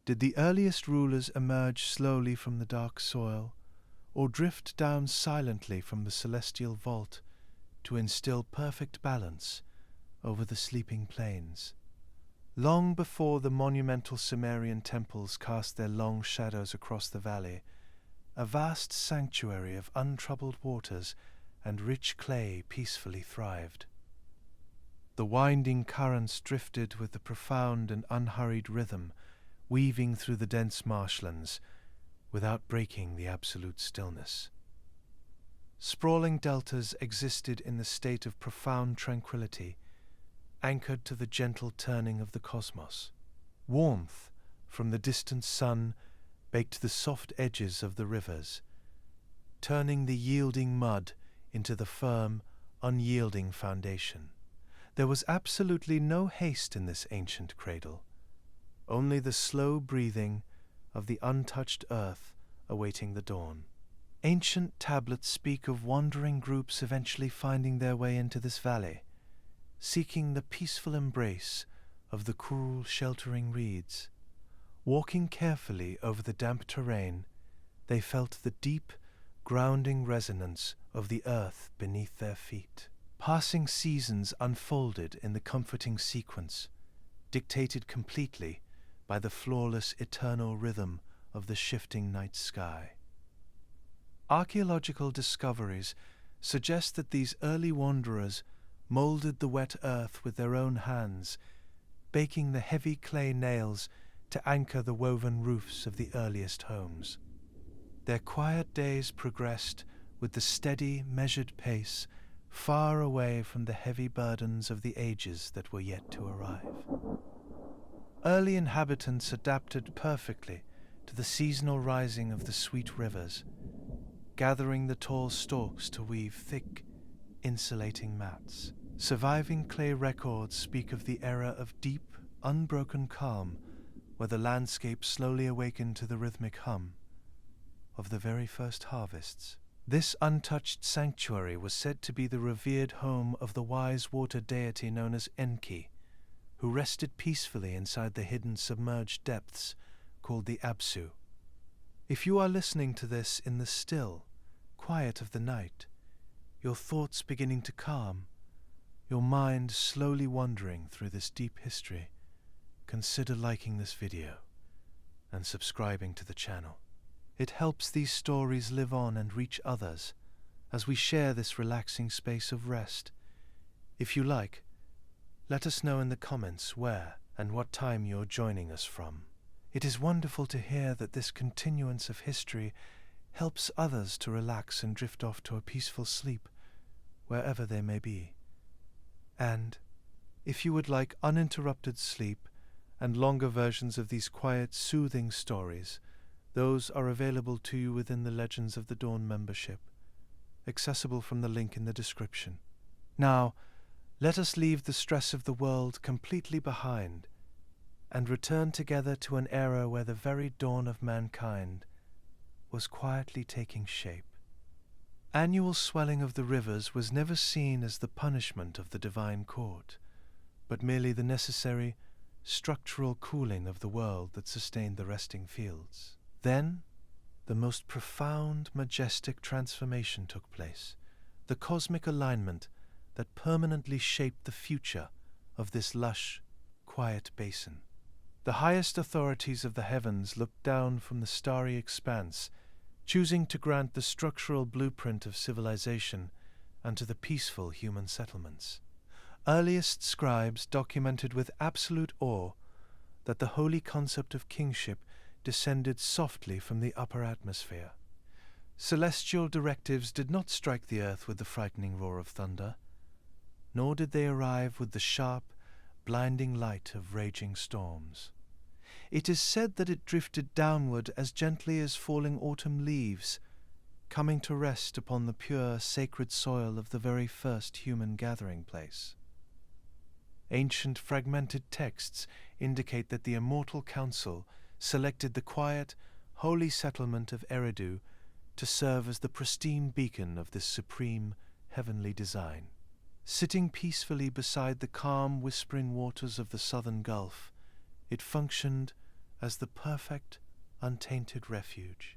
Did the earliest rulers emerge slowly from the dark soil, or drift down silently from the celestial vault to instill perfect balance over the sleeping plains? Long before the monumental Sumerian temples cast their long shadows across the valley, a vast sanctuary of untroubled waters and rich clay peacefully thrived. The winding currents drifted with a profound and unhurried rhythm, weaving through the dense marshlands without breaking the absolute stillness. Sprawling deltas existed in the state of profound tranquility, anchored to the gentle turning of the cosmos. Warmth from the distant sun baked the soft edges of the rivers, turning the yielding mud into the firm, unyielding foundation. There was absolutely no haste in this ancient cradle, only the slow breathing of the untouched earth awaiting the dawn. Ancient tablets speak of wandering groups eventually finding their way into this valley, seeking the peaceful embrace of the cool, sheltering reeds. Walking carefully over the damp terrain, they felt the deep, grounding resonance of the earth beneath their feet. Passing seasons unfolded in the comforting sequence, dictated completely by the flawless eternal rhythm of the shifting night sky. Archaeological discoveries suggest that these early wanderers molded the wet earth with their own hands, baking the heavy clay nails to anchor the woven roofs of the earliest homes. Their quiet days progressed with the steady, measured pace, far away from the heavy burdens of the ages that were yet to arrive. Early inhabitants adapted perfectly to the seasonal rising of the sweet rivers, gathering the tall stalks to weave thick, insulating mats. Surviving clay records speak of the era of deep, unbroken calm, where the landscape slowly awakened to the rhythmic hum of the very first harvests. This untouched sanctuary was said to be the revered home of the wise water deity known as Enki, who rested peacefully inside the hidden submerged depths called the Abzu. If you are listening to this in the still, quiet of the night, your thoughts beginning to calm, your mind slowly wandering through this deep history, consider liking this video and subscribing to the channel. It helps these stories live on and reach others as we share this relaxing space of rest. If you like, let us know in the comments where and what time you're joining us from. It is wonderful to hear that this continuance of history helps others to relax and drift off to a peaceful sleep, wherever they may be. And if you would like uninterrupted sleep and longer versions of these quiet, soothing stories, those are available to you within the Legends of the Dawn membership, accessible from the link in the description. Now, let us leave the stress of the world completely behind and return together to an era where the very dawn of mankind was quietly taking shape. Annual swelling of the rivers was never seen as the punishment of the divine court, but merely the necessary structural cooling of the world that sustained the resting fields. Then, the most profound, majestic transformation took place, the cosmic alignment that permanently shaped the future of this lush, quiet basin. The highest authorities of the heavens looked down from the starry expanse, choosing to grant the structural blueprint of civilization unto the peaceful human settlements. Earliest scribes documented with absolute awe that the holy concept of kingship descended softly from the upper atmosphere. Celestial directives did not strike the earth with the frightening roar of thunder, nor did they arrive with the sharp, blinding light of raging storms. It is said that it drifted downward as gently as falling autumn leaves, coming to rest upon the pure, sacred soil of the very first human gathering place. Ancient fragmented texts indicate that the immortal council selected the quiet, holy settlement of Eridu to serve as the pristine beacon of this supreme, heavenly design. Sitting peacefully beside the calm, whispering waters of the southern Gulf, it functioned as the perfect, untainted refuge.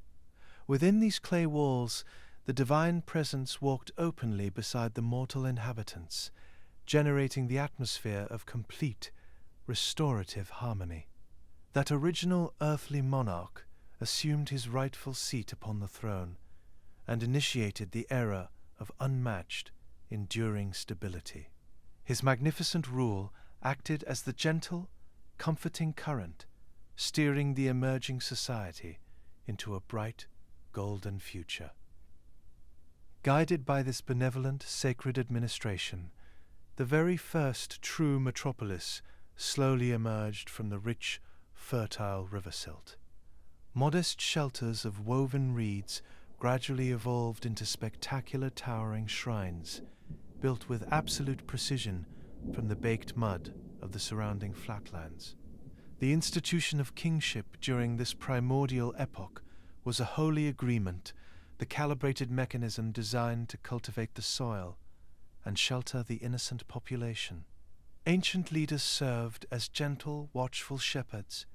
Within these clay walls, the divine presence walked openly beside the mortal inhabitants, generating the atmosphere of complete, restorative harmony. That original earthly monarch assumed his rightful seat upon the throne and initiated the era of unmatched, enduring stability. His magnificent rule acted as the gentle, comforting current, steering the emerging society into a bright, golden future. Guided by this benevolent, sacred administration, the very first true metropolis slowly emerged from the rich, fertile river silt. Modest shelters of woven reeds gradually evolved into spectacular towering shrines, built with absolute precision from the baked mud of the surrounding flatlands. The institution of kingship during this primordial epoch was a holy agreement, the calibrated mechanism designed to cultivate the soil and shelter the innocent population. Ancient leaders served as gentle, watchful shepherds,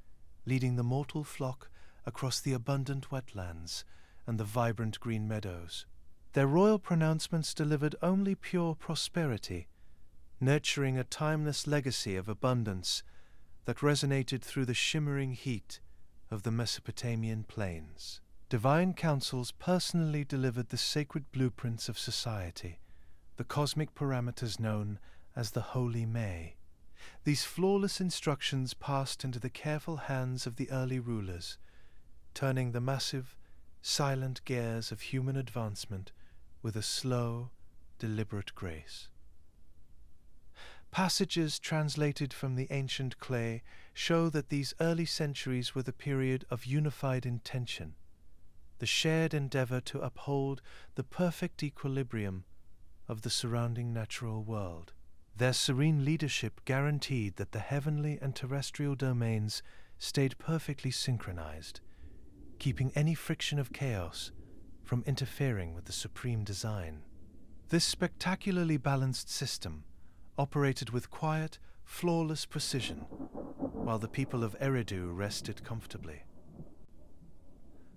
leading the mortal flock across the abundant wetlands and the vibrant green meadows. Their royal pronouncements delivered only pure prosperity, nurturing a timeless legacy of abundance that resonated through the shimmering heat of the Mesopotamian plains. Divine councils personally delivered the sacred blueprints of society, the cosmic parameters known as the Holy May. These flawless instructions passed into the careful hands of the early rulers, turning the massive, silent gears of human advancement with a slow, deliberate grace. Passages translated from the ancient clay show that these early centuries were the period of unified intention, the shared endeavor to uphold the perfect equilibrium of the surrounding natural world. Their serene leadership guaranteed that the heavenly and terrestrial domains stayed perfectly synchronized, keeping any friction of chaos from interfering with the supreme design. This spectacularly balanced system operated with quiet, flawless precision, while the people of Eridu rested comfortably.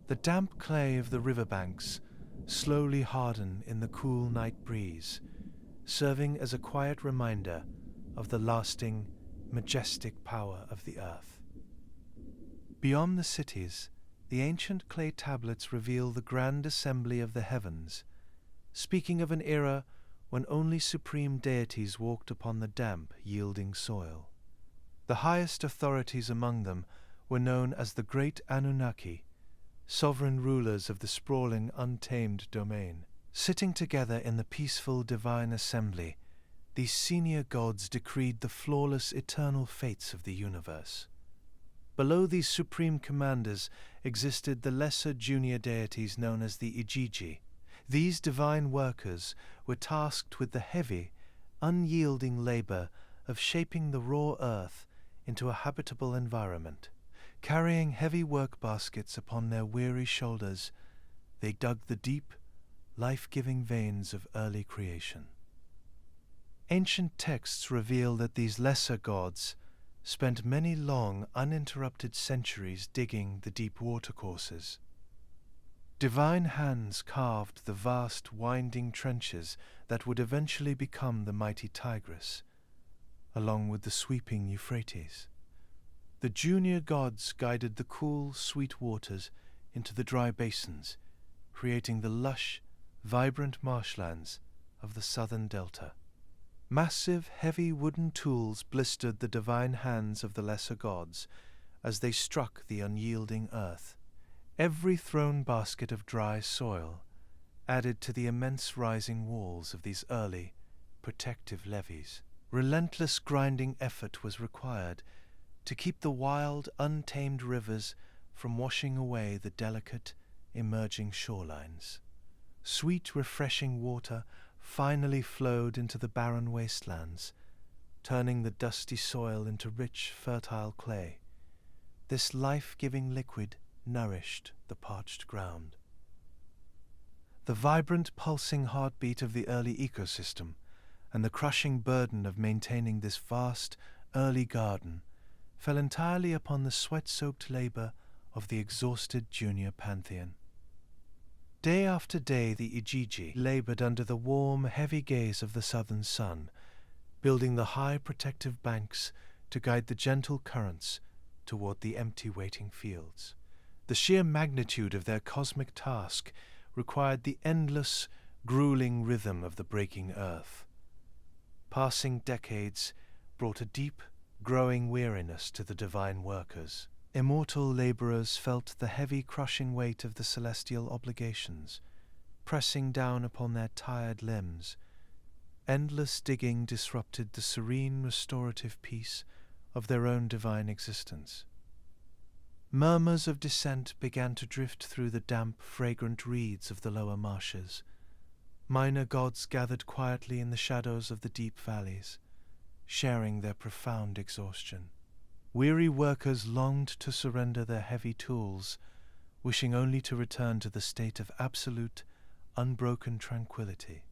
The damp clay of the riverbanks slowly hardened in the cool night breeze, serving as a quiet reminder of the lasting, majestic power of the earth. Beyond the cities, the ancient clay tablets reveal the grand assembly of the heavens, speaking of an era when only supreme deities walked upon the damp, yielding soil. The highest authorities among them were known as the great Anunnaki, sovereign rulers of the sprawling, untamed domain. Sitting together in the peaceful divine assembly, these senior gods decreed the flawless, eternal fates of the universe. Below these supreme commanders existed the lesser junior deities known as the Igigi. These divine workers were tasked with the heavy, unyielding labor of shaping the raw earth into a habitable environment. Carrying heavy work baskets upon their weary shoulders, they dug the deep, life-giving veins of early creation. Ancient texts reveal that these lesser gods spent many long, uninterrupted centuries digging the deep watercourses. Divine hands carved the vast, winding trenches that would eventually become the mighty Tigris, along with the sweeping Euphrates. The junior gods guided the cool, sweet waters into the dry basins, creating the lush, vibrant marshlands of the southern delta. Massive, heavy wooden tools blistered the divine hands of the lesser gods as they struck the unyielding earth. Every thrown basket of dry soil added to the immense rising walls of these early, protective levees. Relentless grinding effort was required to keep the wild, untamed rivers from washing away the delicate, emerging shorelines. Sweet, refreshing water finally flowed into the barren wastelands, turning the dusty soil into rich, fertile clay. This life-giving liquid nourished the parched ground. The vibrant, pulsing heartbeat of the early ecosystem and the crushing burden of maintaining this vast, early garden fell entirely upon the sweat-soaked labor of the exhausted junior pantheon. Day after day the Igigi labored under the warm, heavy gaze of the southern sun, building the high protective banks to guide the gentle currents toward the empty waiting fields. The sheer magnitude of their cosmic task required the endless, grueling rhythm of the breaking earth. Passing decades brought a deep, growing weariness to the divine workers. Immortal laborers felt the heavy, crushing weight of the celestial obligations, pressing down upon their tired limbs. Endless digging disrupted the serene, restorative peace of their own divine existence. Murmurs of dissent began to drift through the damp, fragrant reeds of the lower marshes. Minor gods gathered quietly in the shadows of the deep valleys, sharing their profound exhaustion. Weary workers longed to surrender their heavy tools, wishing only to return to the state of absolute, unbroken tranquility.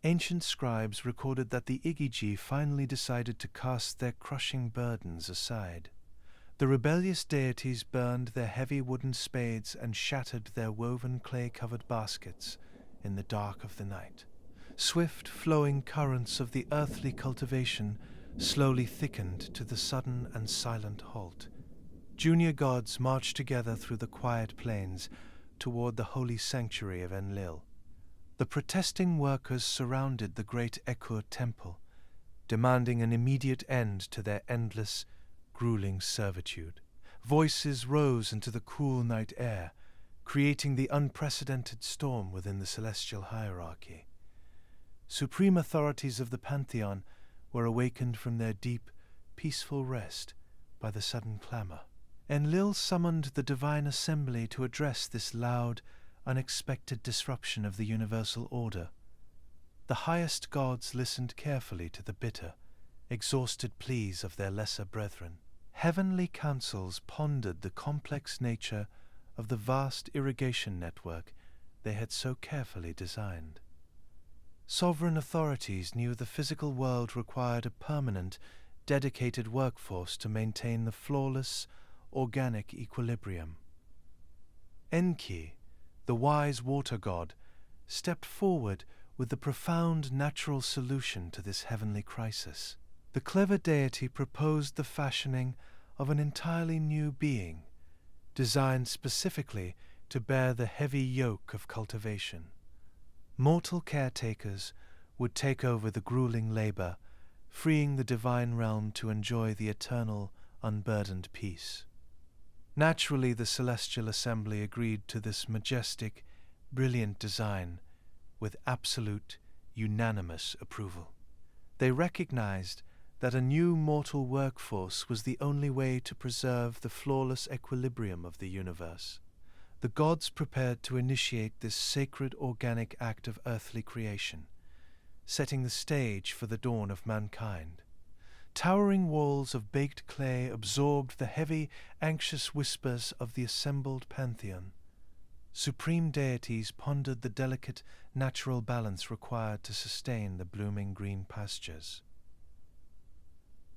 Ancient scribes recorded that the Igigi finally decided to cast their crushing burdens aside. The rebellious deities burned their heavy wooden spades and shattered their woven clay-covered baskets in the dark of the night. Swift, flowing currents of the earthly cultivation slowly thickened to the sudden and silent halt. Junior gods marched together through the quiet plains toward the holy sanctuary of Enlil. The protesting workers surrounded the great Ekur temple, demanding an immediate end to their endless, grueling servitude. Voices rose into the cool night air, creating the unprecedented storm within the celestial hierarchy. Supreme authorities of the pantheon were awakened from their deep, peaceful rest by the sudden clamor. Enlil summoned the divine assembly to address this loud, unexpected disruption of the universal order. The highest gods listened carefully to the bitter, exhausted pleas of their lesser brethren. Heavenly councils pondered the complex nature of the vast irrigation network they had so carefully designed. Sovereign authorities knew the physical world required a permanent, dedicated workforce to maintain the flawless, organic equilibrium. Enki, the wise water god, stepped forward with the profound natural solution to this heavenly crisis. The clever deity proposed the fashioning of an entirely new being, designed specifically to bear the heavy yoke of cultivation. Mortal caretakers would take over the grueling labor, freeing the divine realm to enjoy the eternal, unburdened peace. Naturally, the celestial assembly agreed to this majestic, brilliant design with absolute, unanimous approval. They recognized that a new mortal workforce was the only way to preserve the flawless equilibrium of the universe. The gods prepared to initiate this sacred organic act of earthly creation, setting the stage for the dawn of mankind. Towering walls of baked clay absorbed the heavy, anxious whispers of the assembled pantheon. Supreme deities pondered the delicate, natural balance required to sustain the blooming green pastures.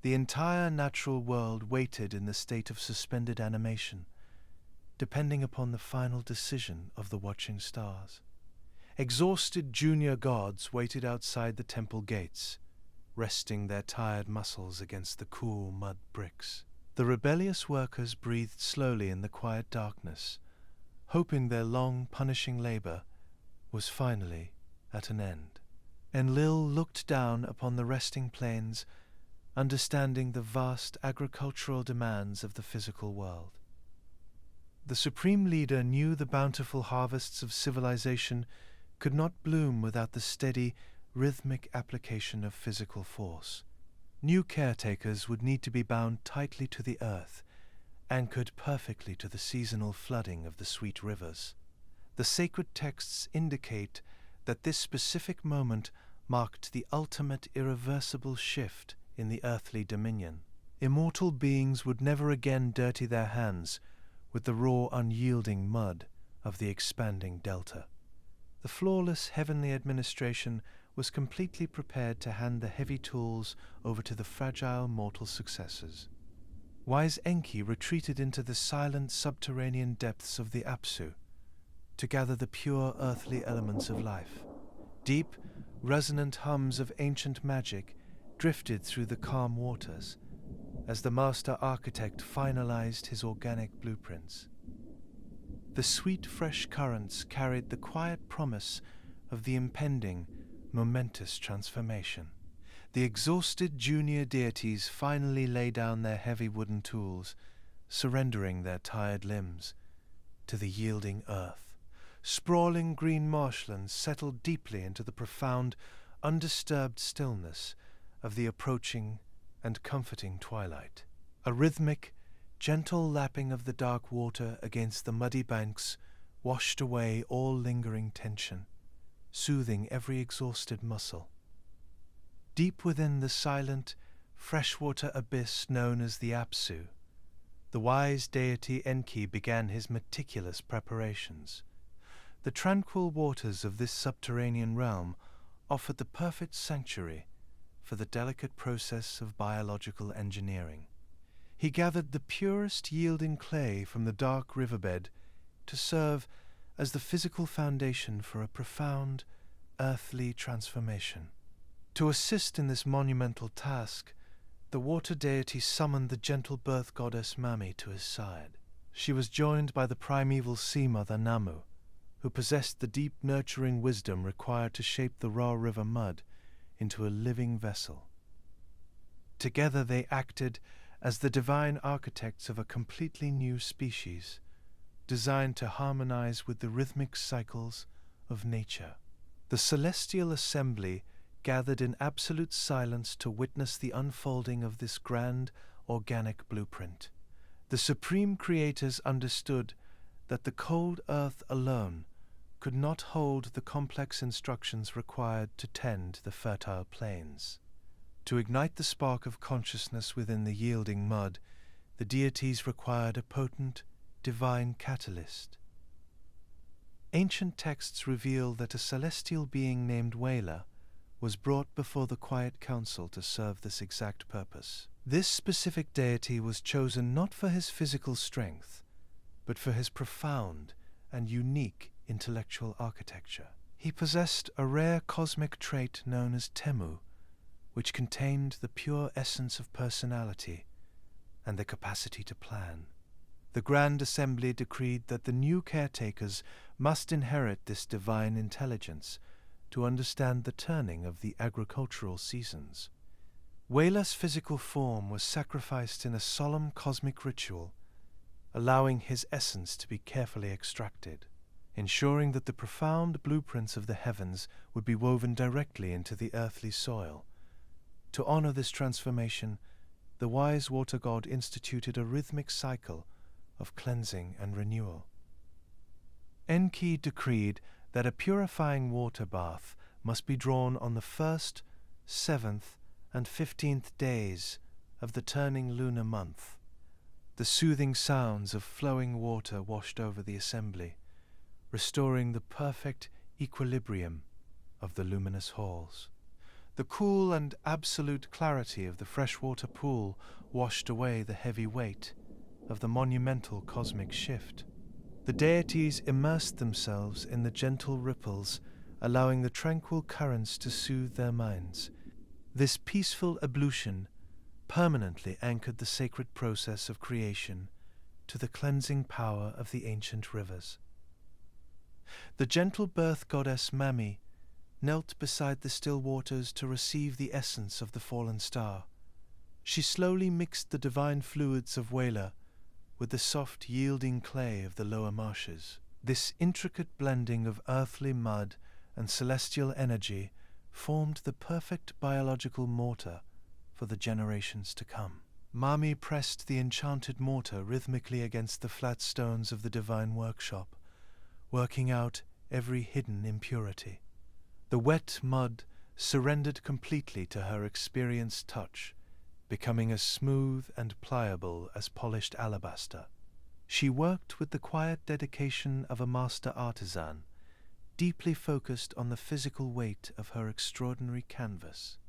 The entire natural world waited in the state of suspended animation, depending upon the final decision of the watching stars. Exhausted junior gods waited outside the temple gates, resting their tired muscles against the cool mud bricks. The rebellious workers breathed slowly in the quiet darkness, hoping their long, punishing labor was finally at an end. Enlil looked down upon the resting plains, understanding the vast agricultural demands of the physical world. The supreme leader knew the bountiful harvests of civilization could not bloom without the steady, rhythmic application of physical force. New caretakers would need to be bound tightly to the earth, anchored perfectly to the seasonal flooding of the sweet rivers. The sacred texts indicate that this specific moment marked the ultimate irreversible shift in the earthly dominion. Immortal beings would never again dirty their hands with the raw, unyielding mud of the expanding delta. The flawless heavenly administration was completely prepared to hand the heavy tools over to the fragile mortal successors. wise Enki retreated into the silent subterranean depths of the Abzu to gather the pure earthly elements of life. Deep, resonant hums of ancient magic drifted through the calm waters as the master architect finalized his organic blueprints. The sweet, fresh currents carried the quiet promise of the impending, momentous transformation. The exhausted junior deities finally lay down their heavy wooden tools, surrendering their tired limbs to the yielding earth. Sprawling green marshlands settled deeply into the profound, undisturbed stillness of the approaching and comforting twilight. A rhythmic, gentle lapping of the dark water against the muddy banks washed away all lingering tension, soothing every exhausted muscle. Deep within the silent, freshwater abyss known as the Apsu, the wise deity Enki began his meticulous preparations. The tranquil waters of this subterranean realm offered the perfect sanctuary for the delicate process of biological engineering. He gathered the purest yielding clay from the dark riverbed to serve as the physical foundation for a profound, earthly transformation. To assist in this monumental task, the water deity summoned the gentle birth goddess Mami to his side. She was joined by the primeval sea mother Namu, who possessed the deep nurturing wisdom required to shape the raw river mud into a living vessel. Together they acted as the divine architects of a completely new species, designed to harmonize with the rhythmic cycles of nature. The celestial assembly gathered in absolute silence to witness the unfolding of this grand organic blueprint. The supreme creators understood that the cold earth alone could not hold the complex instructions required to tend the fertile plains. To ignite the spark of consciousness within the yielding mud, the deities required a potent, divine catalyst. Ancient texts reveal that a celestial being named Wela was brought before the quiet council to serve this exact purpose. This specific deity was chosen not for his physical strength, but for his profound and unique intellectual architecture. He possessed a rare cosmic trait known as Temu, which contained the pure essence of personality and the capacity to plan. The Grand Assembly decreed that the new caretakers must inherit this divine intelligence to understand the turning of the agricultural seasons. Wela's physical form was sacrificed in a solemn cosmic ritual, allowing his essence to be carefully extracted, ensuring that the profound blueprints of the heavens would be woven directly into the earthly soil. To honor this transformation, the wise water god instituted a rhythmic cycle of cleansing and renewal. Enki decreed that a purifying water bath must be drawn on the 1st, 7th, and 15th days of the turning lunar month. The soothing sounds of flowing water washed over the assembly, restoring the perfect equilibrium of the luminous halls. The cool and absolute clarity of the freshwater pool washed away the heavy weight of the monumental cosmic shift. The deities immersed themselves in the gentle ripples, allowing the tranquil currents to soothe their minds. This peaceful ablution permanently anchored the sacred process of creation to the cleansing power of the ancient rivers. The gentle birth goddess Mami knelt beside the still waters to receive the essence of the fallen star. She slowly mixed the divine fluids of Wela with the soft, yielding clay of the lower marshes. This intricate blending of earthly mud and celestial energy formed the perfect biological mortar for the generations to come. Mami pressed the enchanted mortar rhythmically against the flat stones of the divine workshop, working out every hidden impurity. The wet mud surrendered completely to her experienced touch, becoming as smooth and pliable as polished alabaster. She worked with the quiet dedication of a master artisan, deeply focused on the physical weight of her extraordinary canvas.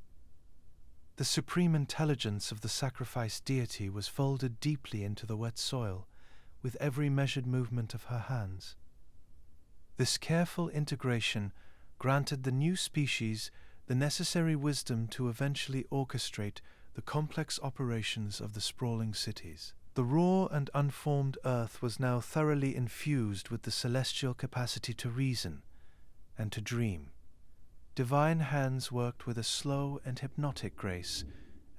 The supreme intelligence of the sacrificed deity was folded deeply into the wet soil with every measured movement of her hands. This careful integration granted the new species the necessary wisdom to eventually orchestrate the complex operations of the sprawling cities. The raw and unformed earth was now thoroughly infused with the celestial capacity to reason and to dream. Divine hands worked with a slow and hypnotic grace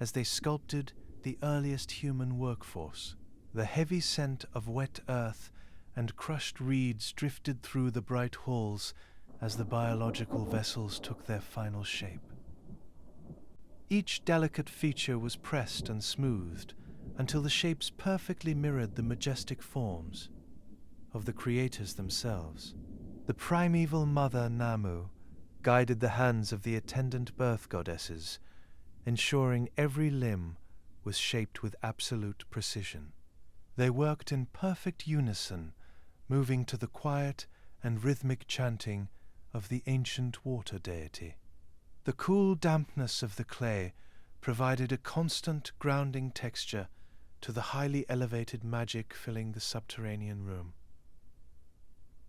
as they sculpted the earliest human workforce. The heavy scent of wet earth and crushed reeds drifted through the bright halls as the biological vessels took their final shape. Each delicate feature was pressed and smoothed until the shapes perfectly mirrored the majestic forms of the creators themselves. The primeval mother Namu guided the hands of the attendant birth goddesses, ensuring every limb was shaped with absolute precision. They worked in perfect unison, moving to the quiet and rhythmic chanting of the ancient water deity. The cool dampness of the clay provided a constant grounding texture to the highly elevated magic filling the subterranean room.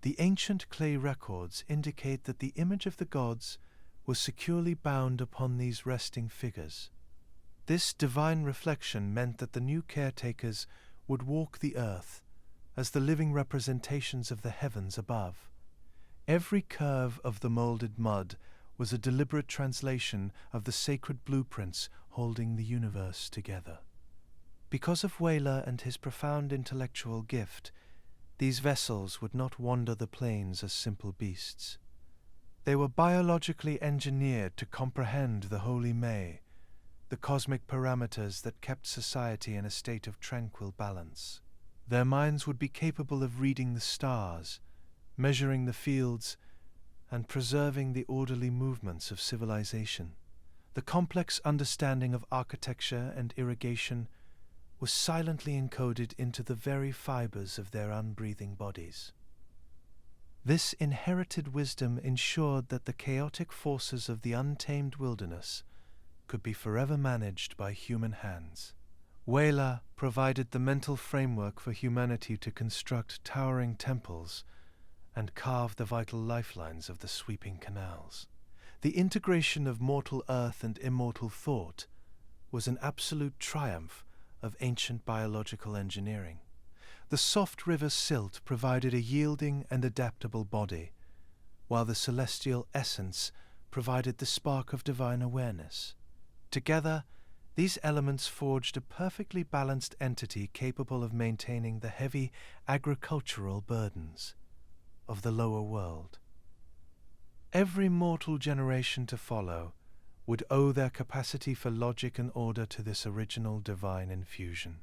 The ancient clay records indicate that the image of the gods was securely bound upon these resting figures. This divine reflection meant that the new caretakers would walk the earth as the living representations of the heavens above. Every curve of the molded mud was a deliberate translation of the sacred blueprints holding the universe together. Because of Wela and his profound intellectual gift, these vessels would not wander the plains as simple beasts. They were biologically engineered to comprehend the holy May, the cosmic parameters that kept society in a state of tranquil balance. Their minds would be capable of reading the stars, measuring the fields, and preserving the orderly movements of civilization. The complex understanding of architecture and irrigation was silently encoded into the very fibers of their unbreathing bodies. This inherited wisdom ensured that the chaotic forces of the untamed wilderness could be forever managed by human hands. Wela provided the mental framework for humanity to construct towering temples and carve the vital lifelines of the sweeping canals. The integration of mortal earth and immortal thought was an absolute triumph of ancient biological engineering. The soft river silt provided a yielding and adaptable body, while the celestial essence provided the spark of divine awareness. Together, these elements forged a perfectly balanced entity capable of maintaining the heavy agricultural burdens of the lower world. Every mortal generation to follow would owe their capacity for logic and order to this original divine infusion.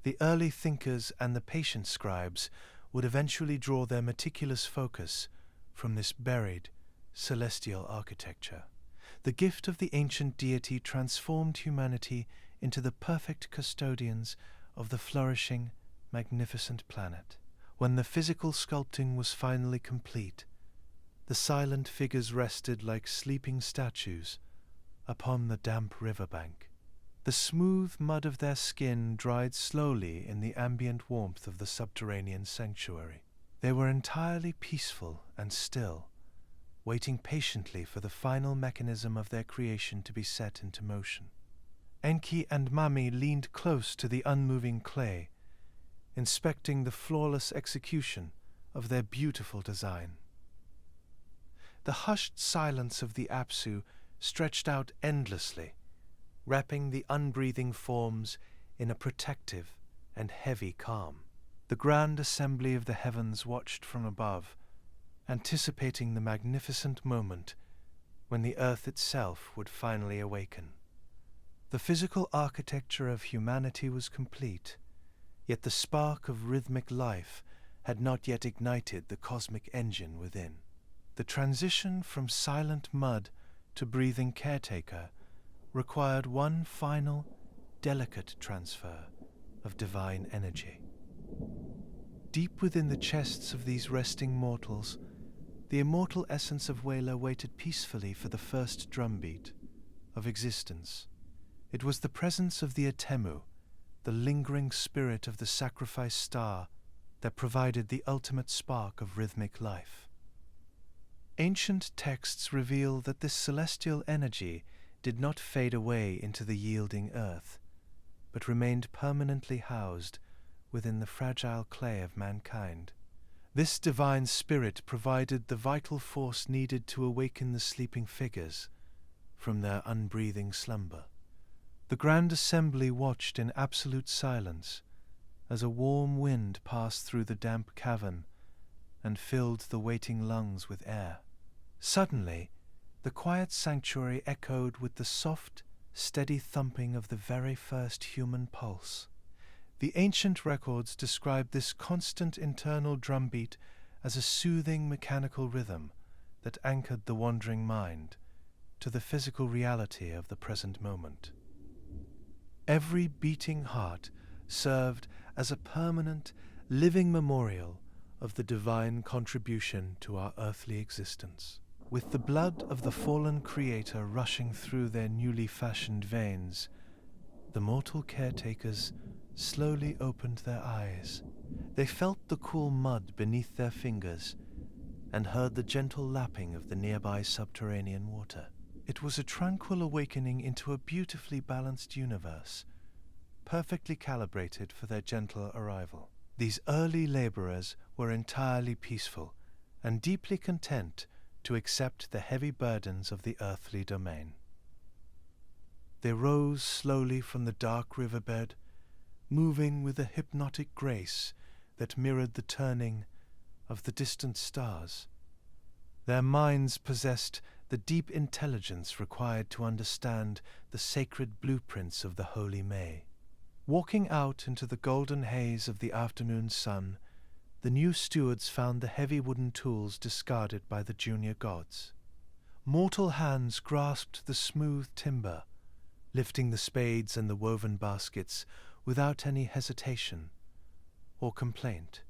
The early thinkers and the patient scribes would eventually draw their meticulous focus from this buried celestial architecture. The gift of the ancient deity transformed humanity into the perfect custodians of the flourishing, magnificent planet. When the physical sculpting was finally complete, the silent figures rested like sleeping statues upon the damp riverbank. The smooth mud of their skin dried slowly in the ambient warmth of the subterranean sanctuary. They were entirely peaceful and still, waiting patiently for the final mechanism of their creation to be set into motion. Enki and Mami leaned close to the unmoving clay, inspecting the flawless execution of their beautiful design. The hushed silence of the Abzu stretched out endlessly, wrapping the unbreathing forms in a protective and heavy calm. The grand assembly of the heavens watched from above, anticipating the magnificent moment when the earth itself would finally awaken. The physical architecture of humanity was complete, yet the spark of rhythmic life had not yet ignited the cosmic engine within. The transition from silent mud to breathing caretaker required one final, delicate transfer of divine energy. Deep within the chests of these resting mortals, the immortal essence of Wela waited peacefully for the first drumbeat of existence. It was the presence of the Atemu, the lingering spirit of the sacrifice star, that provided the ultimate spark of rhythmic life. Ancient texts reveal that this celestial energy did not fade away into the yielding earth, but remained permanently housed within the fragile clay of mankind. This divine spirit provided the vital force needed to awaken the sleeping figures from their unbreathing slumber. The grand assembly watched in absolute silence as a warm wind passed through the damp cavern and filled the waiting lungs with air. Suddenly, the quiet sanctuary echoed with the soft, steady thumping of the very first human pulse. The ancient records describe this constant internal drumbeat as a soothing mechanical rhythm that anchored the wandering mind to the physical reality of the present moment. Every beating heart served as a permanent, living memorial of the divine contribution to our earthly existence. With the blood of the fallen Creator rushing through their newly fashioned veins, the mortal caretakers slowly opened their eyes. They felt the cool mud beneath their fingers and heard the gentle lapping of the nearby subterranean water. It was a tranquil awakening into a beautifully balanced universe, perfectly calibrated for their gentle arrival. These early laborers were entirely peaceful and deeply content to accept the heavy burdens of the earthly domain. They rose slowly from the dark riverbed, moving with a hypnotic grace that mirrored the turning of the distant stars. Their minds possessed the deep intelligence required to understand the sacred blueprints of the holy May. Walking out into the golden haze of the afternoon sun, the new stewards found the heavy wooden tools discarded by the junior gods. Mortal hands grasped the smooth timber, lifting the spades and the woven baskets without any hesitation or complaint.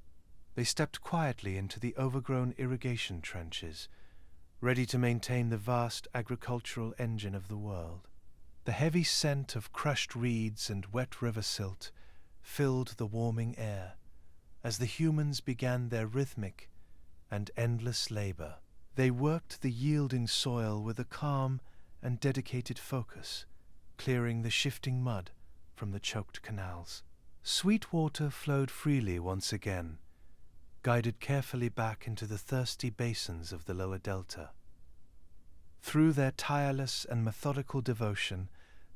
They stepped quietly into the overgrown irrigation trenches, ready to maintain the vast agricultural engine of the world. The heavy scent of crushed reeds and wet river silt filled the warming air as the humans began their rhythmic and endless labor. They worked the yielding soil with a calm and dedicated focus, clearing the shifting mud from the choked canals. Sweet water flowed freely once again, guided carefully back into the thirsty basins of the lower delta. Through their tireless and methodical devotion,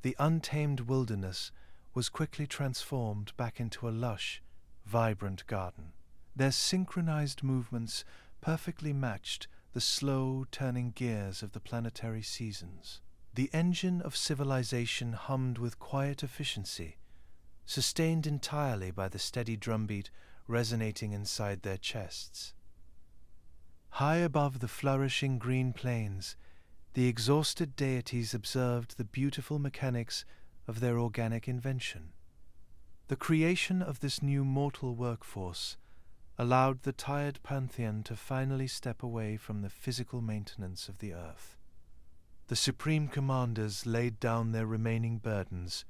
the untamed wilderness was quickly transformed back into a lush, vibrant garden. Their synchronized movements perfectly matched the slow turning gears of the planetary seasons. The engine of civilization hummed with quiet efficiency, sustained entirely by the steady drumbeat resonating inside their chests. High above the flourishing green plains, the exhausted deities observed the beautiful mechanics of their organic invention. The creation of this new mortal workforce allowed the tired pantheon to finally step away from the physical maintenance of the earth. The supreme commanders laid down their remaining burdens,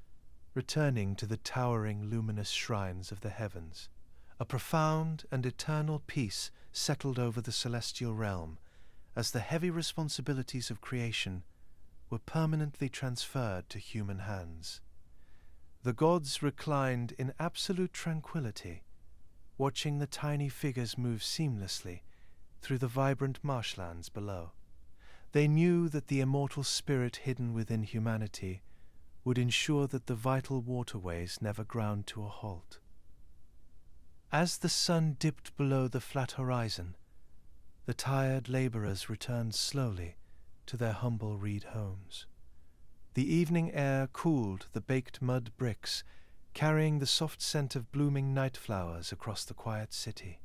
returning to the towering luminous shrines of the heavens. A profound and eternal peace settled over the celestial realm, as the heavy responsibilities of creation were permanently transferred to human hands. The gods reclined in absolute tranquility, watching the tiny figures move seamlessly through the vibrant marshlands below. They knew that the immortal spirit hidden within humanity would ensure that the vital waterways never ground to a halt. As the sun dipped below the flat horizon, the tired laborers returned slowly to their humble reed homes. The evening air cooled the baked mud bricks, carrying the soft scent of blooming night flowers across the quiet city.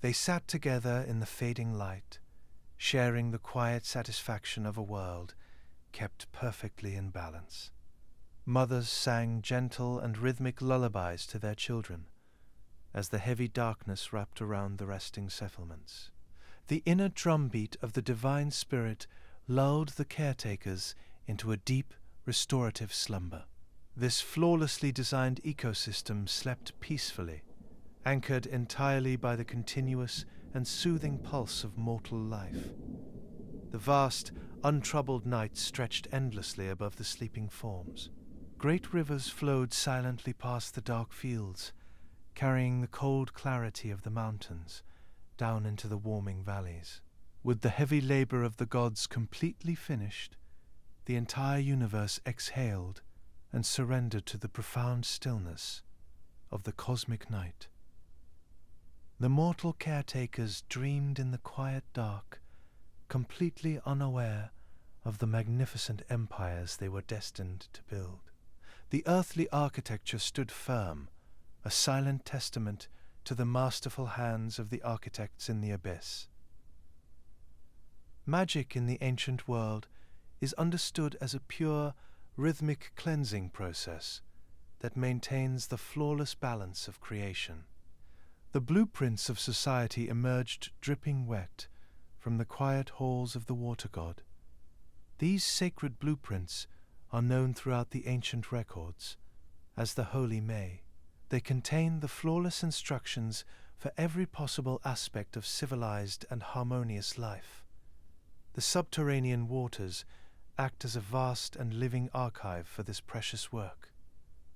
They sat together in the fading light, sharing the quiet satisfaction of a world kept perfectly in balance. Mothers sang gentle and rhythmic lullabies to their children as the heavy darkness wrapped around the resting settlements. The inner drumbeat of the divine spirit lulled the caretakers into a deep, restorative slumber. This flawlessly designed ecosystem slept peacefully, anchored entirely by the continuous and soothing pulse of mortal life. The vast, untroubled night stretched endlessly above the sleeping forms. Great rivers flowed silently past the dark fields, carrying the cold clarity of the mountains down into the warming valleys. With the heavy labor of the gods completely finished, the entire universe exhaled and surrendered to the profound stillness of the cosmic night. The mortal caretakers dreamed in the quiet dark, completely unaware of the magnificent empires they were destined to build. The earthly architecture stood firm, a silent testament to the masterful hands of the architects in the abyss. Magic in the ancient world is understood as a pure, rhythmic cleansing process that maintains the flawless balance of creation. The blueprints of society emerged dripping wet from the quiet halls of the water god. These sacred blueprints are known throughout the ancient records as the Holy May. They contain the flawless instructions for every possible aspect of civilized and harmonious life. The subterranean waters act as a vast and living archive for this precious work.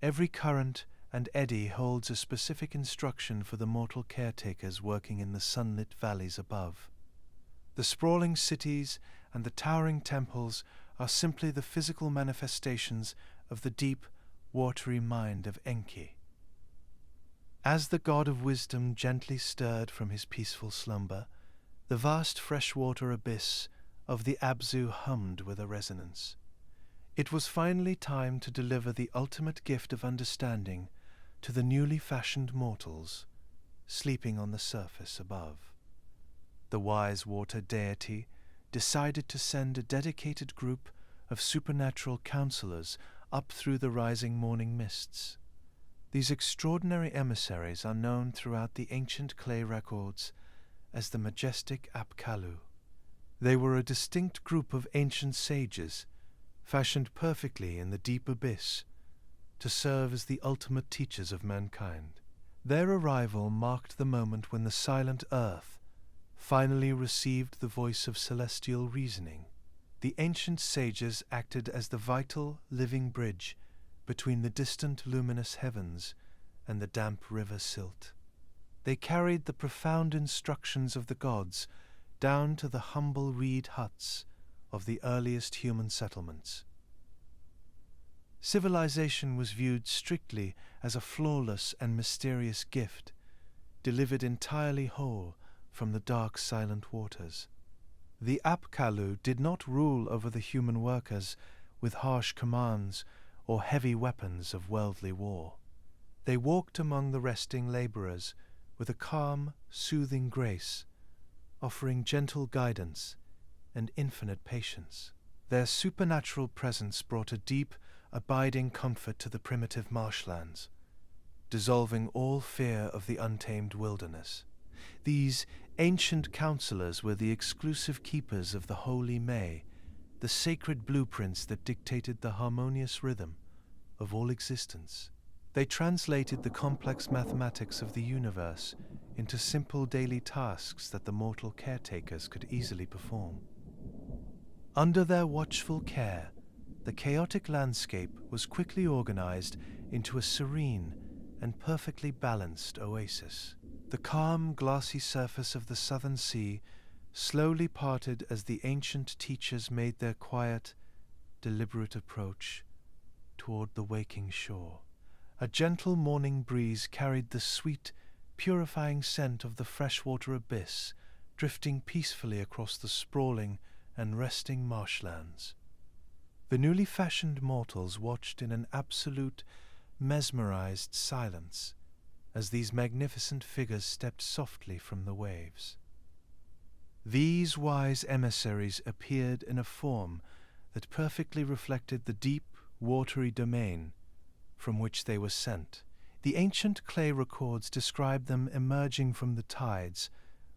Every current and eddy holds a specific instruction for the mortal caretakers working in the sunlit valleys above. The sprawling cities and the towering temples are simply the physical manifestations of the deep, watery mind of Enki. As the god of wisdom gently stirred from his peaceful slumber, the vast freshwater abyss of the Abzu hummed with a resonance. It was finally time to deliver the ultimate gift of understanding to the newly fashioned mortals sleeping on the surface above. The wise water deity decided to send a dedicated group of supernatural counselors up through the rising morning mists. These extraordinary emissaries are known throughout the ancient clay records as the majestic Apkallu. They were a distinct group of ancient sages, fashioned perfectly in the deep abyss, to serve as the ultimate teachers of mankind. Their arrival marked the moment when the silent earth finally received the voice of celestial reasoning. The ancient sages acted as the vital, living bridge between the distant luminous heavens and the damp river silt. They carried the profound instructions of the gods down to the humble reed huts of the earliest human settlements. Civilization was viewed strictly as a flawless and mysterious gift, delivered entirely whole from the dark, silent waters. The Apkallu did not rule over the human workers with harsh commands or heavy weapons of worldly war. They walked among the resting laborers with a calm, soothing grace, offering gentle guidance and infinite patience. Their supernatural presence brought a deep, abiding comfort to the primitive marshlands, dissolving all fear of the untamed wilderness. These ancient counselors were the exclusive keepers of the Holy May, the sacred blueprints that dictated the harmonious rhythm of all existence. They translated the complex mathematics of the universe into simple daily tasks that the mortal caretakers could easily perform. Under their watchful care, the chaotic landscape was quickly organized into a serene and perfectly balanced oasis. The calm, glassy surface of the southern sea slowly parted as the ancient teachers made their quiet, deliberate approach toward the waking shore. A gentle morning breeze carried the sweet, purifying scent of the freshwater abyss, drifting peacefully across the sprawling and resting marshlands. The newly fashioned mortals watched in an absolute, mesmerized silence as these magnificent figures stepped softly from the waves. These wise emissaries appeared in a form that perfectly reflected the deep, watery domain from which they were sent. The ancient clay records describe them emerging from the tides,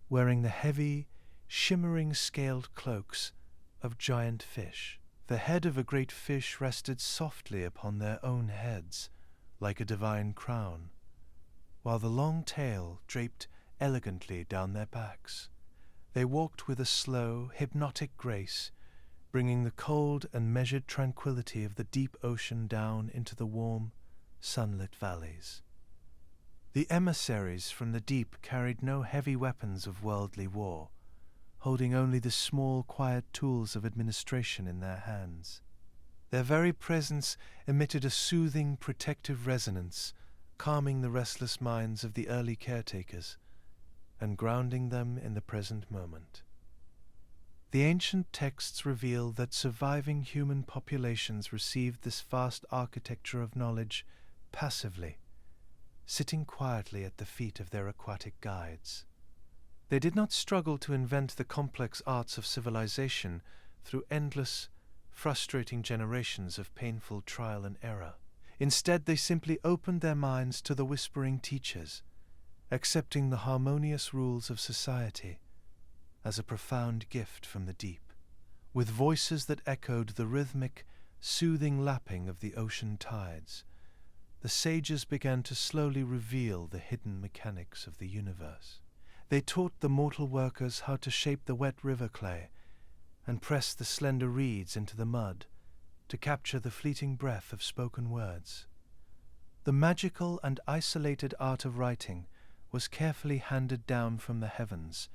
wearing the heavy, shimmering scaled cloaks of giant fish. The head of a great fish rested softly upon their own heads, like a divine crown, while the long tail draped elegantly down their backs. They walked with a slow, hypnotic grace, bringing the cold and measured tranquility of the deep ocean down into the warm, sunlit valleys. The emissaries from the deep carried no heavy weapons of worldly war, holding only the small, quiet tools of administration in their hands. Their very presence emitted a soothing, protective resonance, calming the restless minds of the early caretakers and grounding them in the present moment. The ancient texts reveal that surviving human populations received this vast architecture of knowledge passively, sitting quietly at the feet of their aquatic guides. They did not struggle to invent the complex arts of civilization through endless, frustrating generations of painful trial and error. Instead, they simply opened their minds to the whispering teachers, accepting the harmonious rules of society as a profound gift from the deep. With voices that echoed the rhythmic, soothing lapping of the ocean tides, the sages began to slowly reveal the hidden mechanics of the universe. They taught the mortal workers how to shape the wet river clay and press the slender reeds into the mud to capture the fleeting breath of spoken words. The magical and isolated art of writing was carefully handed down from the heavens,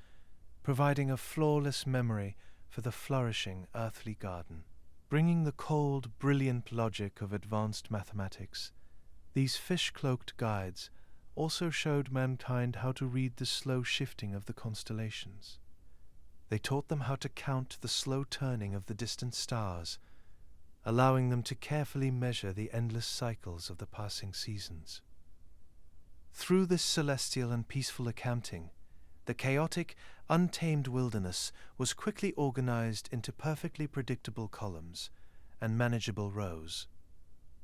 providing a flawless memory for the flourishing earthly garden. Bringing the cold, brilliant logic of advanced mathematics, these fish-cloaked guides also showed mankind how to read the slow shifting of the constellations. They taught them how to count the slow turning of the distant stars, allowing them to carefully measure the endless cycles of the passing seasons. Through this celestial and peaceful accounting, the chaotic, untamed wilderness was quickly organized into perfectly predictable columns and manageable rows.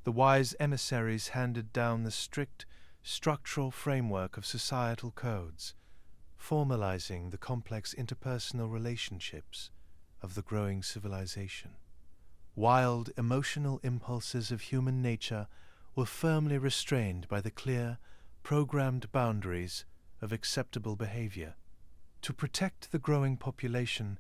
The wise emissaries handed down the strict, structural framework of societal codes, formalizing the complex interpersonal relationships of the growing civilization. Wild, emotional impulses of human nature were firmly restrained by the clear, programmed boundaries of acceptable behavior. To protect the growing population,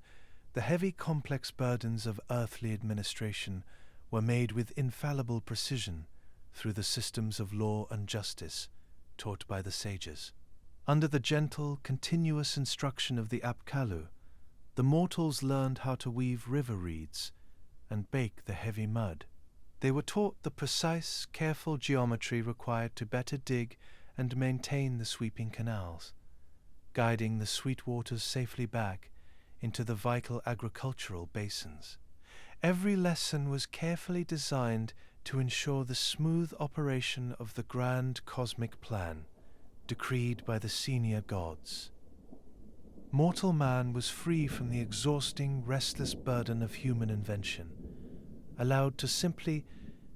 the heavy, complex burdens of earthly administration were made with infallible precision through the systems of law and justice taught by the sages. Under the gentle, continuous instruction of the Apkallu, the mortals learned how to weave river reeds and bake the heavy mud. They were taught the precise, careful geometry required to better dig and maintain the sweeping canals, guiding the sweet waters safely back into the vital agricultural basins. Every lesson was carefully designed to ensure the smooth operation of the grand cosmic plan decreed by the senior gods. Mortal man was free from the exhausting, restless burden of human invention, allowed to simply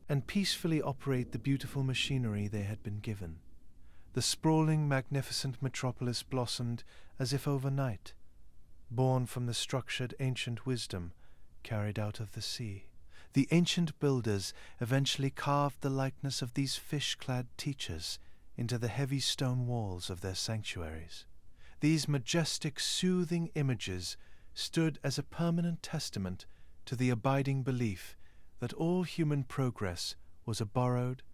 and peacefully operate the beautiful machinery they had been given. The sprawling, magnificent metropolis blossomed as if overnight, born from the structured ancient wisdom carried out of the sea. The ancient builders eventually carved the likeness of these fish-clad teachers into the heavy stone walls of their sanctuaries. These majestic, soothing images stood as a permanent testament to the abiding belief that all human progress was a borrowed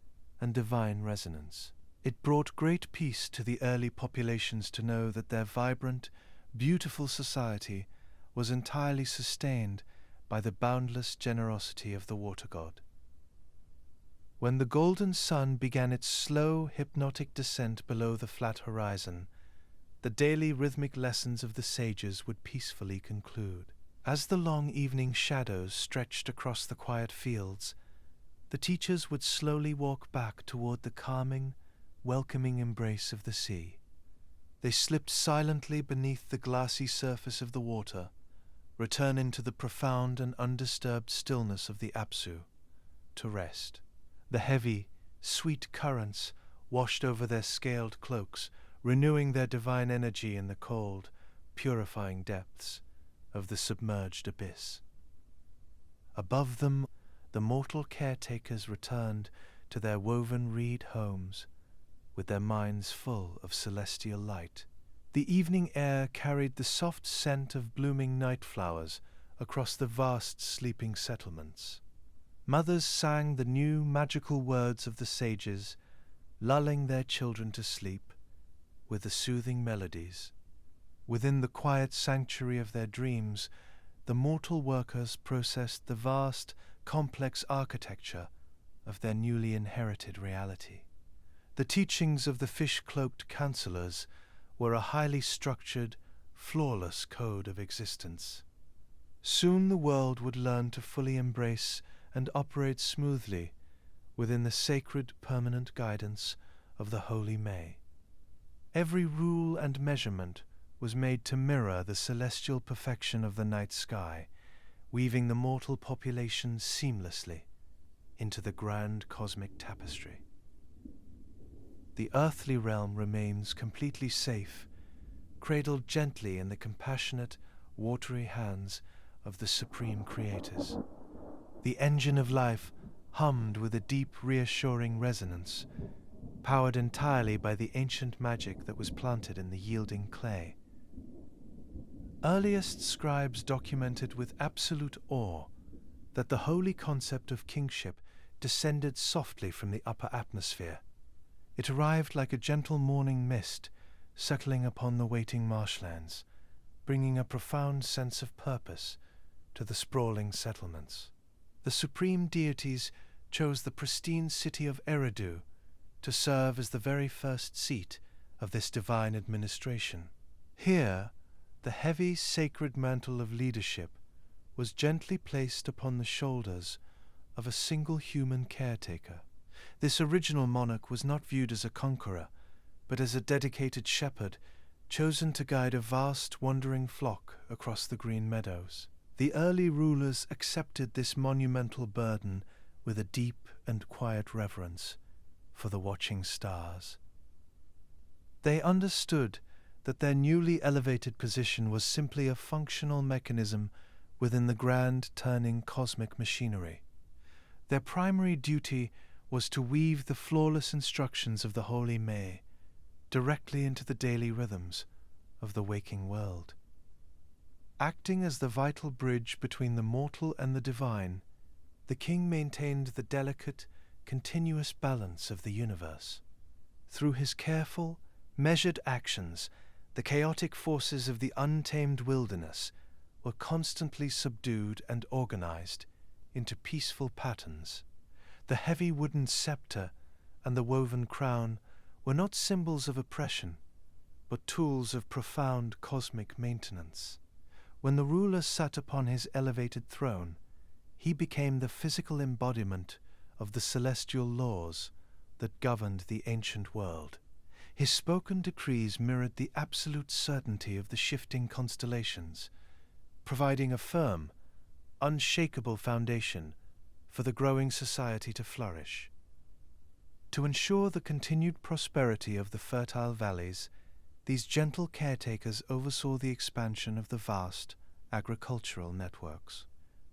and divine resonance. It brought great peace to the early populations to know that their vibrant, beautiful society was entirely sustained by the boundless generosity of the water god. When the golden sun began its slow, hypnotic descent below the flat horizon, the daily rhythmic lessons of the sages would peacefully conclude. As the long evening shadows stretched across the quiet fields, the teachers would slowly walk back toward the calming, welcoming embrace of the sea. They slipped silently beneath the glassy surface of the water, returning to the profound and undisturbed stillness of the Abzu to rest. The heavy, sweet currents washed over their scaled cloaks, renewing their divine energy in the cold, purifying depths of the submerged abyss. Above them, the mortal caretakers returned to their woven reed homes, with their minds full of celestial light. The evening air carried the soft scent of blooming night flowers across the vast sleeping settlements. Mothers sang the new magical words of the sages, lulling their children to sleep with the soothing melodies. Within the quiet sanctuary of their dreams, the mortal workers processed the vast, complex architecture of their newly inherited reality. The teachings of the fish-cloaked counselors were a highly structured, flawless code of existence. Soon the world would learn to fully embrace and operate smoothly within the sacred permanent guidance of the Holy May. Every rule and measurement was made to mirror the celestial perfection of the night sky, weaving the mortal population seamlessly into the grand cosmic tapestry. The earthly realm remains completely safe, cradled gently in the compassionate, watery hands of the supreme creators. The engine of life hummed with a deep, reassuring resonance, powered entirely by the ancient magic that was planted in the yielding clay. Earliest scribes documented with absolute awe that the holy concept of kingship descended softly from the upper atmosphere. It arrived like a gentle morning mist, settling upon the waiting marshlands, bringing a profound sense of purpose to the sprawling settlements. The supreme deities chose the pristine city of Eridu to serve as the very first seat of this divine administration. Here, the heavy sacred mantle of leadership was gently placed upon the shoulders of a single human caretaker. This original monarch was not viewed as a conqueror, but as a dedicated shepherd chosen to guide a vast wandering flock across the green meadows. The early rulers accepted this monumental burden with a deep and quiet reverence for the watching stars. They understood that their newly elevated position was simply a functional mechanism within the grand turning cosmic machinery. Their primary duty was to weave the flawless instructions of the Holy May directly into the daily rhythms of the waking world. Acting as the vital bridge between the mortal and the divine, the king maintained the delicate, continuous balance of the universe. Through his careful, measured actions, the chaotic forces of the untamed wilderness were constantly subdued and organized into peaceful patterns. The heavy wooden scepter and the woven crown were not symbols of oppression, but tools of profound cosmic maintenance. When the ruler sat upon his elevated throne, he became the physical embodiment of the celestial laws that governed the ancient world. His spoken decrees mirrored the absolute certainty of the shifting constellations, providing a firm, unshakable foundation for the growing society to flourish. To ensure the continued prosperity of the fertile valleys, these gentle caretakers oversaw the expansion of the vast agricultural networks.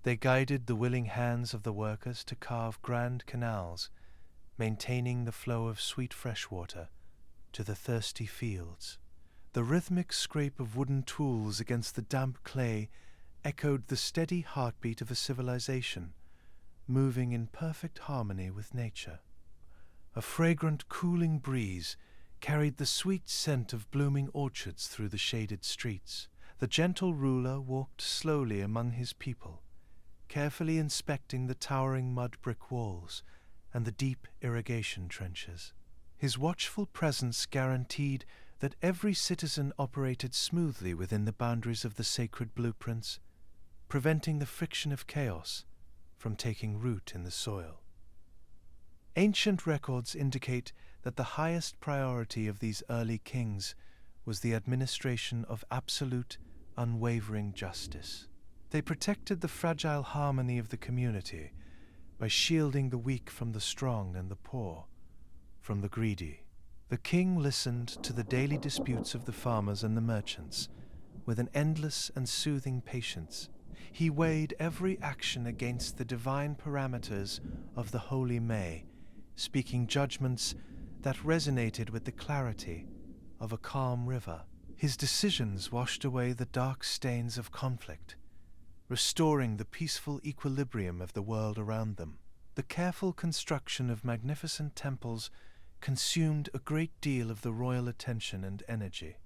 They guided the willing hands of the workers to carve grand canals, maintaining the flow of sweet fresh water to the thirsty fields. The rhythmic scrape of wooden tools against the damp clay echoed the steady heartbeat of a civilization, moving in perfect harmony with nature. A fragrant, cooling breeze carried the sweet scent of blooming orchards through the shaded streets. The gentle ruler walked slowly among his people, carefully inspecting the towering mud brick walls and the deep irrigation trenches. His watchful presence guaranteed that every citizen operated smoothly within the boundaries of the sacred blueprints, preventing the friction of chaos from taking root in the soil. Ancient records indicate that the highest priority of these early kings was the administration of absolute, unwavering justice. They protected the fragile harmony of the community by shielding the weak from the strong and the poor from the greedy. The king listened to the daily disputes of the farmers and the merchants with an endless and soothing patience. He weighed every action against the divine parameters of the holy May, speaking judgments that resonated with the clarity of a calm river. His decisions washed away the dark stains of conflict, restoring the peaceful equilibrium of the world around them. The careful construction of magnificent temples consumed a great deal of the royal attention and energy.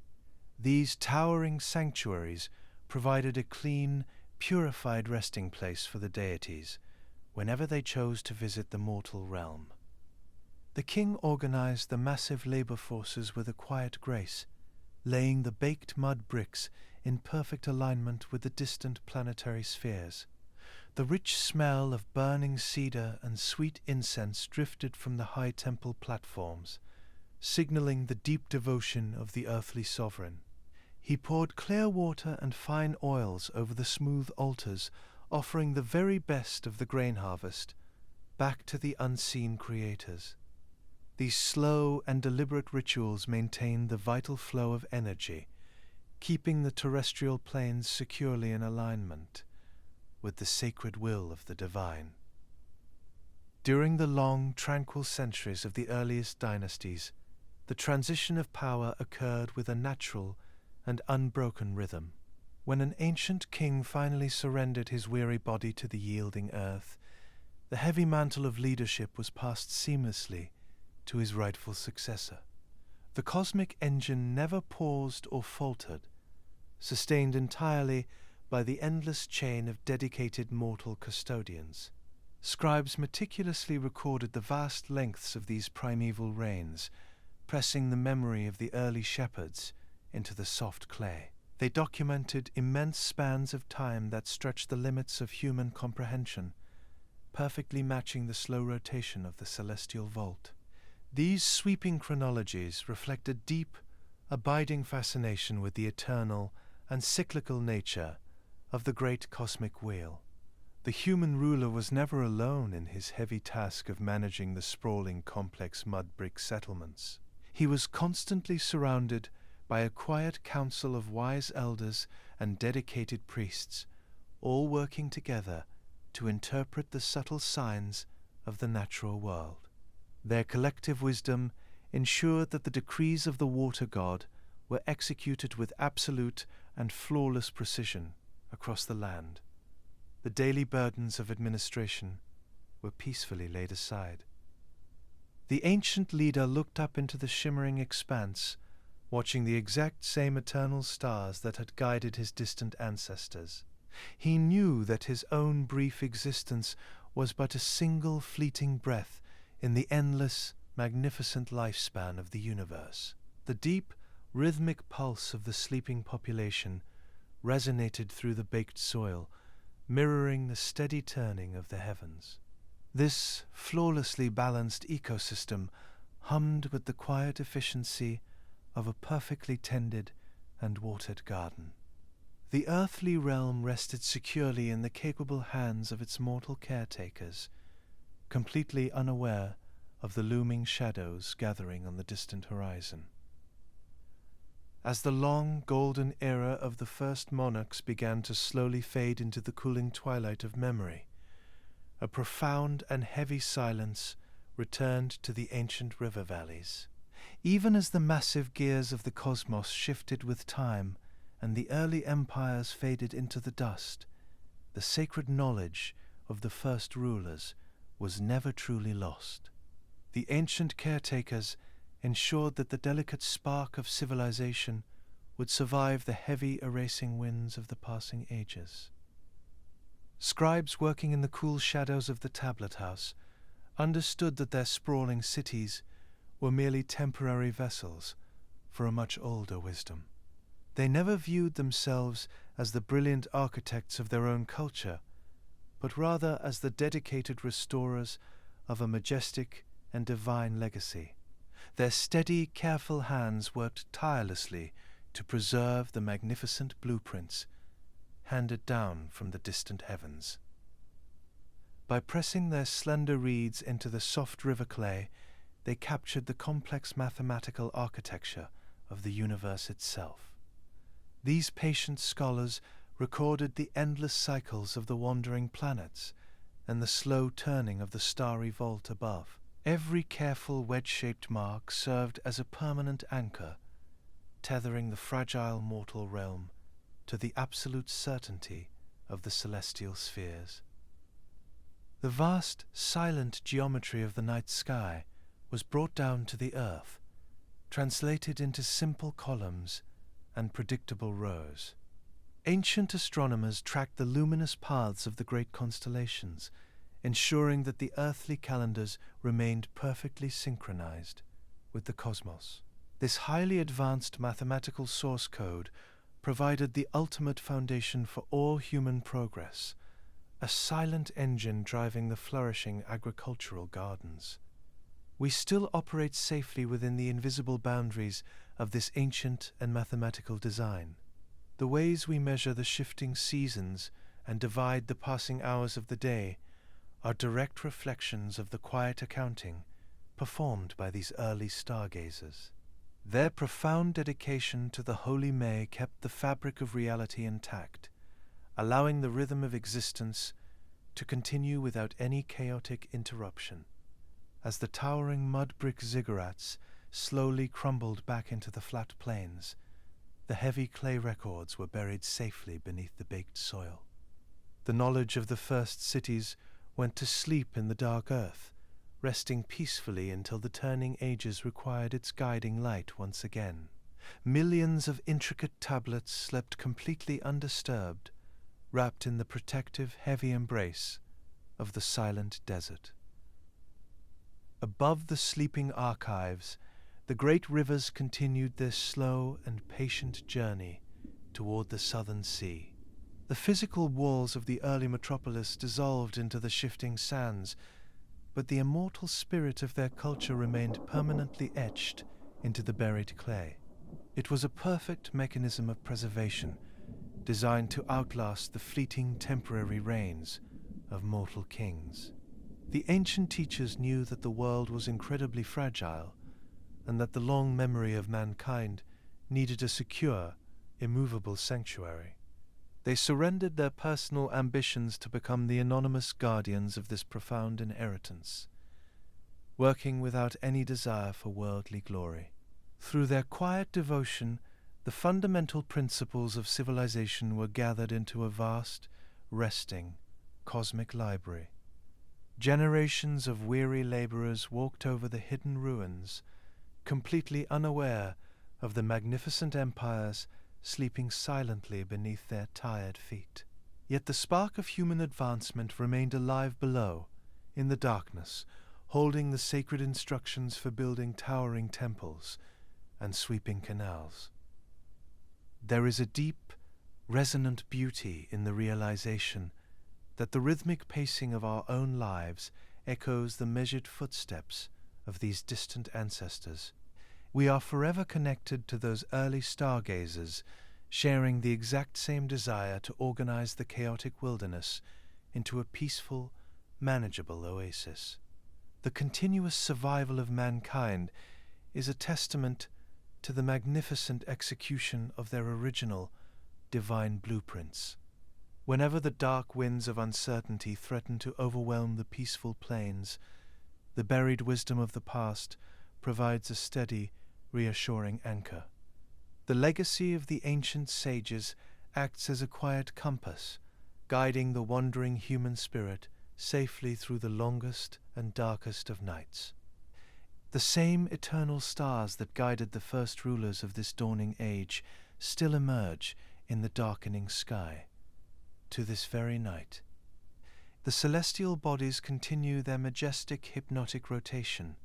These towering sanctuaries provided a clean, purified resting place for the deities whenever they chose to visit the mortal realm. The king organized the massive labor forces with a quiet grace, laying the baked mud bricks in perfect alignment with the distant planetary spheres. The rich smell of burning cedar and sweet incense drifted from the high temple platforms, signaling the deep devotion of the earthly sovereign. He poured clear water and fine oils over the smooth altars, offering the very best of the grain harvest back to the unseen creators. These slow and deliberate rituals maintained the vital flow of energy, keeping the terrestrial planes securely in alignment with the sacred will of the divine. During the long, tranquil centuries of the earliest dynasties, the transition of power occurred with a natural and unbroken rhythm. When an ancient king finally surrendered his weary body to the yielding earth, the heavy mantle of leadership was passed seamlessly to his rightful successor. The cosmic engine never paused or faltered, sustained entirely by the endless chain of dedicated mortal custodians. Scribes meticulously recorded the vast lengths of these primeval reigns, pressing the memory of the early shepherds into the soft clay. They documented immense spans of time that stretched the limits of human comprehension, perfectly matching the slow rotation of the celestial vault. These sweeping chronologies reflect a deep, abiding fascination with the eternal and cyclical nature of the great cosmic wheel. The human ruler was never alone in his heavy task of managing the sprawling, complex mud-brick settlements. He was constantly surrounded by a quiet council of wise elders and dedicated priests, all working together to interpret the subtle signs of the natural world. Their collective wisdom ensured that the decrees of the water god were executed with absolute and flawless precision across the land. The daily burdens of administration were peacefully laid aside. The ancient leader looked up into the shimmering expanse, watching the exact same eternal stars that had guided his distant ancestors. He knew that his own brief existence was but a single fleeting breath in the endless, magnificent lifespan of the universe. The deep, rhythmic pulse of the sleeping population resonated through the baked soil, mirroring the steady turning of the heavens. This flawlessly balanced ecosystem hummed with the quiet efficiency of a perfectly tended and watered garden. The earthly realm rested securely in the capable hands of its mortal caretakers, completely unaware of the looming shadows gathering on the distant horizon. As the long, golden era of the first monarchs began to slowly fade into the cooling twilight of memory, a profound and heavy silence returned to the ancient river valleys. Even as the massive gears of the cosmos shifted with time and the early empires faded into the dust, the sacred knowledge of the first rulers was never truly lost. The ancient caretakers ensured that the delicate spark of civilization would survive the heavy erasing winds of the passing ages. Scribes working in the cool shadows of the tablet house understood that their sprawling cities were merely temporary vessels for a much older wisdom. They never viewed themselves as the brilliant architects of their own culture, but rather as the dedicated restorers of a majestic and divine legacy. Their steady, careful hands worked tirelessly to preserve the magnificent blueprints handed down from the distant heavens. By pressing their slender reeds into the soft river clay, they captured the complex mathematical architecture of the universe itself. These patient scholars recorded the endless cycles of the wandering planets and the slow turning of the starry vault above. Every careful wedge-shaped mark served as a permanent anchor, tethering the fragile mortal realm to the absolute certainty of the celestial spheres. The vast, silent geometry of the night sky was brought down to the earth, translated into simple columns and predictable rows. Ancient astronomers tracked the luminous paths of the great constellations, ensuring that the earthly calendars remained perfectly synchronized with the cosmos. This highly advanced mathematical source code provided the ultimate foundation for all human progress, a silent engine driving the flourishing agricultural gardens. We still operate safely within the invisible boundaries of this ancient and mathematical design. The ways we measure the shifting seasons and divide the passing hours of the day are direct reflections of the quiet accounting performed by these early stargazers. Their profound dedication to the holy May kept the fabric of reality intact, allowing the rhythm of existence to continue without any chaotic interruption. As the towering mud-brick ziggurats slowly crumbled back into the flat plains, the heavy clay records were buried safely beneath the baked soil. The knowledge of the first cities went to sleep in the dark earth, resting peacefully until the turning ages required its guiding light once again. Millions of intricate tablets slept completely undisturbed, wrapped in the protective, heavy embrace of the silent desert. Above the sleeping archives, the great rivers continued their slow and patient journey toward the southern sea. The physical walls of the early metropolis dissolved into the shifting sands, but the immortal spirit of their culture remained permanently etched into the buried clay. It was a perfect mechanism of preservation, designed to outlast the fleeting temporary reigns of mortal kings. The ancient teachers knew that the world was incredibly fragile, and that the long memory of mankind needed a secure, immovable sanctuary. They surrendered their personal ambitions to become the anonymous guardians of this profound inheritance, working without any desire for worldly glory. Through their quiet devotion, the fundamental principles of civilization were gathered into a vast, resting, cosmic library. Generations of weary laborers walked over the hidden ruins, completely unaware of the magnificent empires sleeping silently beneath their tired feet. Yet the spark of human advancement remained alive below, in the darkness, holding the sacred instructions for building towering temples and sweeping canals. There is a deep, resonant beauty in the realization that the rhythmic pacing of our own lives echoes the measured footsteps of these distant ancestors. We are forever connected to those early stargazers, sharing the exact same desire to organize the chaotic wilderness into a peaceful, manageable oasis. The continuous survival of mankind is a testament to the magnificent execution of their original divine blueprints. Whenever the dark winds of uncertainty threaten to overwhelm the peaceful plains, the buried wisdom of the past provides a steady, reassuring anchor. The legacy of the ancient sages acts as a quiet compass, guiding the wandering human spirit safely through the longest and darkest of nights. The same eternal stars that guided the first rulers of this dawning age still emerge in the darkening sky to this very night. The celestial bodies continue their majestic hypnotic rotation,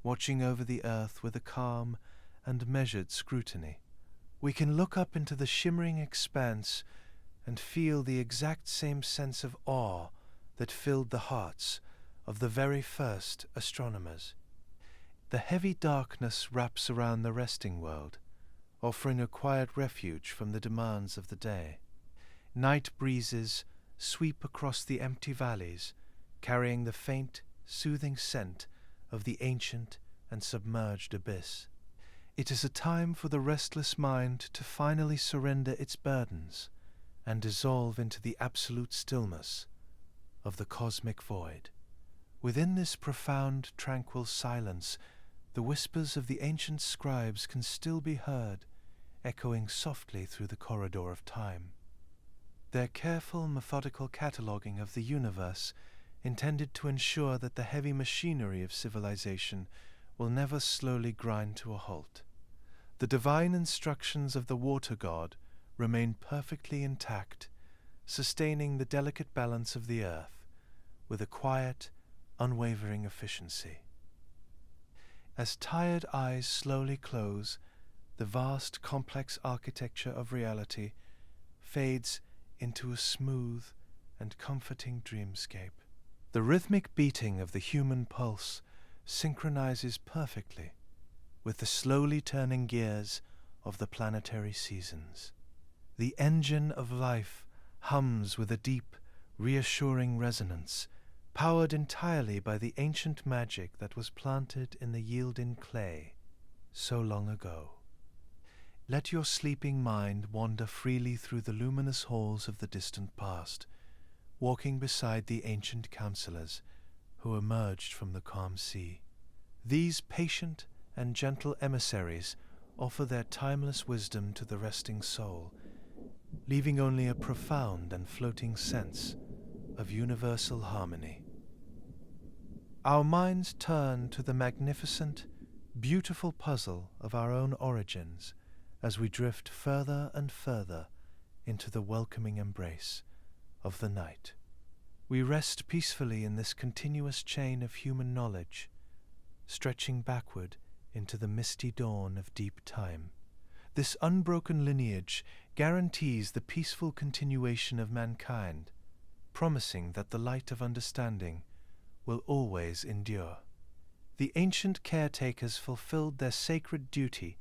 watching over the earth with a calm and measured scrutiny. We can look up into the shimmering expanse and feel the exact same sense of awe that filled the hearts of the very first astronomers. The heavy darkness wraps around the resting world, offering a quiet refuge from the demands of the day. Night breezes sweep across the empty valleys, carrying the faint, soothing scent of the ancient and submerged abyss. It is a time for the restless mind to finally surrender its burdens and dissolve into the absolute stillness of the cosmic void. Within this profound, tranquil silence, the whispers of the ancient scribes can still be heard, echoing softly through the corridor of time. Their careful, methodical cataloguing of the universe intended to ensure that the heavy machinery of civilization will never slowly grind to a halt. The divine instructions of the water god remain perfectly intact, sustaining the delicate balance of the earth with a quiet, unwavering efficiency. As tired eyes slowly close, the vast, complex architecture of reality fades into a smooth and comforting dreamscape. The rhythmic beating of the human pulse synchronizes perfectly with the slowly turning gears of the planetary seasons. The engine of life hums with a deep, reassuring resonance, powered entirely by the ancient magic that was planted in the yielding clay so long ago. Let your sleeping mind wander freely through the luminous halls of the distant past, walking beside the ancient counselors who emerged from the calm sea. These patient and gentle emissaries offer their timeless wisdom to the resting soul, leaving only a profound and floating sense of universal harmony. Our minds turn to the magnificent, beautiful puzzle of our own origins as we drift further and further into the welcoming embrace of the night. We rest peacefully in this continuous chain of human knowledge, stretching backward into the misty dawn of deep time. This unbroken lineage guarantees the peaceful continuation of mankind, promising that the light of understanding will always endure. The ancient caretakers fulfilled their sacred duty,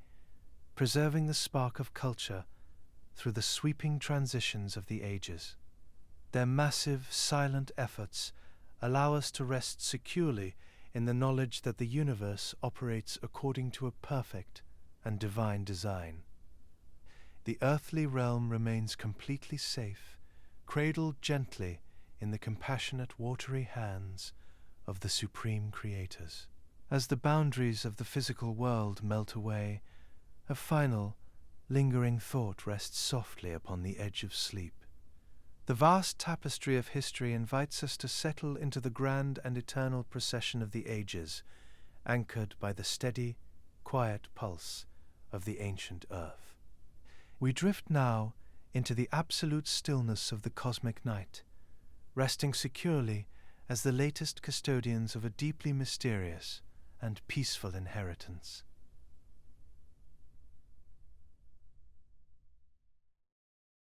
preserving the spark of culture through the sweeping transitions of the ages. Their massive, silent efforts allow us to rest securely in the knowledge that the universe operates according to a perfect and divine design. The earthly realm remains completely safe, cradled gently in the compassionate, watery hands of the supreme creators. As the boundaries of the physical world melt away, a final, lingering thought rests softly upon the edge of sleep. The vast tapestry of history invites us to settle into the grand and eternal procession of the ages, anchored by the steady, quiet pulse of the ancient earth. We drift now into the absolute stillness of the cosmic night, resting securely as the latest custodians of a deeply mysterious and peaceful inheritance.